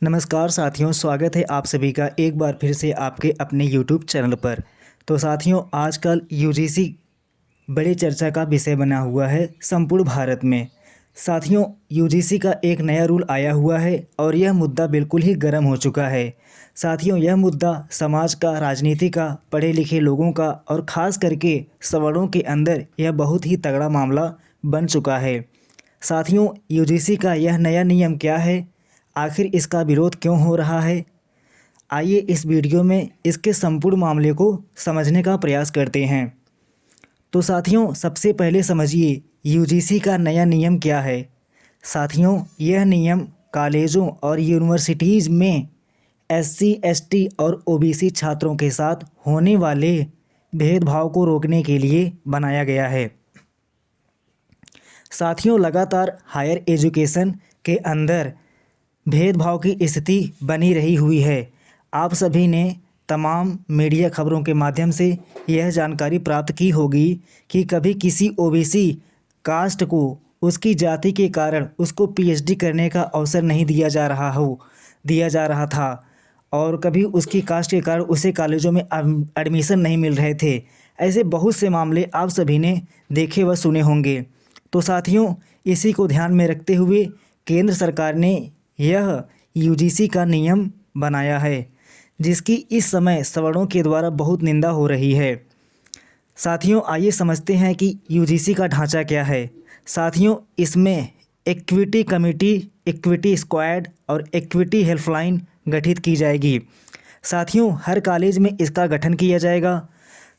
नमस्कार साथियों, स्वागत है आप सभी का एक बार फिर से आपके अपने YouTube चैनल पर। तो साथियों, आजकल यूजीसी बड़ी चर्चा का विषय बना हुआ है संपूर्ण भारत में। साथियों, यूजीसी का एक नया रूल आया हुआ है और यह मुद्दा बिल्कुल ही गर्म हो चुका है। साथियों, यह मुद्दा समाज का, राजनीति का, पढ़े लिखे लोगों का और ख़ास करके सवर्णों के अंदर यह बहुत ही तगड़ा मामला बन चुका है। साथियों, यूजीसी का यह नया नियम क्या है, आखिर इसका विरोध क्यों हो रहा है, आइए इस वीडियो में इसके संपूर्ण मामले को समझने का प्रयास करते हैं। तो साथियों, सबसे पहले समझिए यूजीसी का नया नियम क्या है। साथियों, यह नियम कॉलेजों और यूनिवर्सिटीज़ में एससी, एसटी और ओबीसी छात्रों के साथ होने वाले भेदभाव को रोकने के लिए बनाया गया है। साथियों, लगातार हायर एजुकेशन के अंदर भेदभाव की स्थिति बनी रही हुई है। आप सभी ने तमाम मीडिया खबरों के माध्यम से यह जानकारी प्राप्त की होगी कि कभी किसी ओबीसी कास्ट को उसकी जाति के कारण उसको पीएचडी करने का अवसर नहीं दिया जा रहा था और कभी उसकी कास्ट के कारण उसे कॉलेजों में एडमिशन नहीं मिल रहे थे। ऐसे बहुत से मामले आप सभी ने देखे व सुने होंगे। तो साथियों, इसी को ध्यान में रखते हुए केंद्र सरकार ने यह यूजीसी का नियम बनाया है, जिसकी इस समय सवर्णों के द्वारा बहुत निंदा हो रही है। साथियों, आइए समझते हैं कि यूजीसी का ढांचा क्या है। साथियों, इसमें इक्विटी कमेटी, इक्विटी स्क्वाड और इक्विटी हेल्पलाइन गठित की जाएगी। साथियों, हर कॉलेज में इसका गठन किया जाएगा।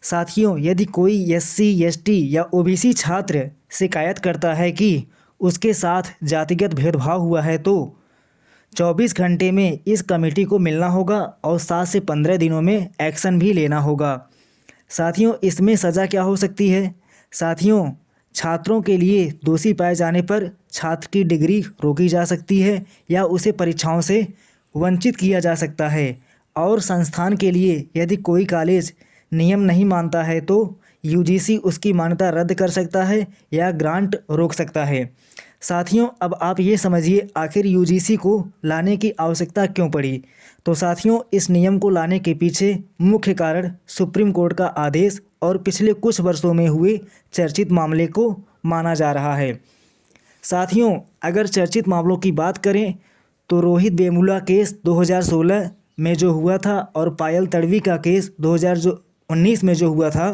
साथियों, यदि कोई एससी, एसटी या ओबीसी छात्र शिकायत करता है कि उसके साथ जातिगत भेदभाव हुआ है तो 24 घंटे में इस कमेटी को मिलना होगा और 7 से 15 दिनों में एक्शन भी लेना होगा। साथियों, इसमें सज़ा क्या हो सकती है। साथियों, छात्रों के लिए दोषी पाए जाने पर छात्र की डिग्री रोकी जा सकती है या उसे परीक्षाओं से वंचित किया जा सकता है। और संस्थान के लिए यदि कोई कॉलेज नियम नहीं मानता है तो यूजीसी उसकी मान्यता रद्द कर सकता है या ग्रांट रोक सकता है। साथियों, अब आप ये समझिए आखिर यूजीसी को लाने की आवश्यकता क्यों पड़ी। तो साथियों, इस नियम को लाने के पीछे मुख्य कारण सुप्रीम कोर्ट का आदेश और पिछले कुछ वर्षों में हुए चर्चित मामले को माना जा रहा है। साथियों, अगर चर्चित मामलों की बात करें तो रोहित वेमुला केस 2016 में जो हुआ था और पायल तड़वी का केस 2019 में जो हुआ था।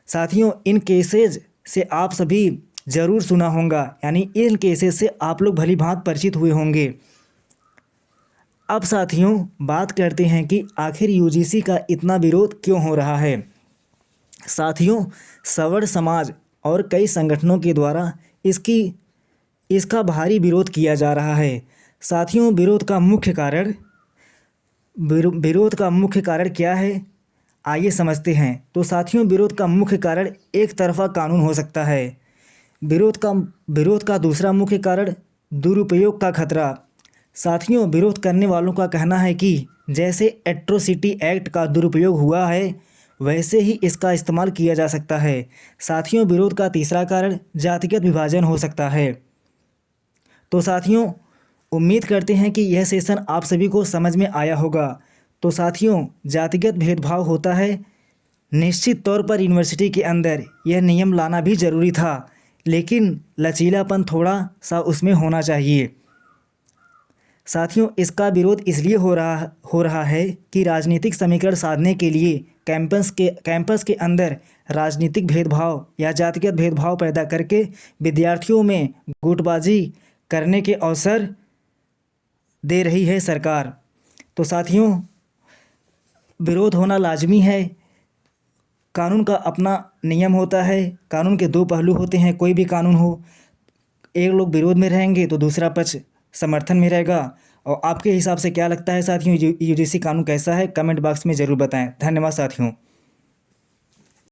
साथियों, इन केसेज से आप सभी ज़रूर सुना होगा, यानी इन केसेस से आप लोग भली भांति परिचित हुए होंगे। अब साथियों, बात करते हैं कि आखिर यूजीसी का इतना विरोध क्यों हो रहा है। साथियों, सवर्ण समाज और कई संगठनों के द्वारा इसका भारी विरोध किया जा रहा है। साथियों, विरोध का मुख्य कारण क्या है, आइए समझते हैं। तो साथियों, विरोध का मुख्य कारण एक तरफा कानून हो सकता है। विरोध का दूसरा मुख्य कारण दुरुपयोग का खतरा। साथियों, विरोध करने वालों का कहना है कि जैसे एट्रोसिटी एक्ट का दुरुपयोग हुआ है वैसे ही इसका इस्तेमाल किया जा सकता है। साथियों, विरोध का तीसरा कारण जातिगत विभाजन हो सकता है। तो साथियों, उम्मीद करते हैं कि यह सेशन आप सभी को समझ में आया होगा। तो साथियों, जातिगत भेदभाव होता है, निश्चित तौर पर यूनिवर्सिटी के अंदर यह नियम लाना भी ज़रूरी था, लेकिन लचीलापन थोड़ा सा उसमें होना चाहिए। साथियों, इसका विरोध इसलिए हो रहा है कि राजनीतिक समीकरण साधने के लिए कैंपस के अंदर राजनीतिक भेदभाव या जातिगत भेदभाव पैदा करके विद्यार्थियों में गुटबाजी करने के अवसर दे रही है सरकार। तो साथियों, विरोध होना लाजमी है। कानून का अपना नियम होता है, कानून के दो पहलू होते हैं। कोई भी कानून हो, एक लोग विरोध में रहेंगे तो दूसरा पक्ष समर्थन में रहेगा। और आपके हिसाब से क्या लगता है साथियों, यूजीसी कानून कैसा है, कमेंट बॉक्स में ज़रूर बताएं। धन्यवाद साथियों।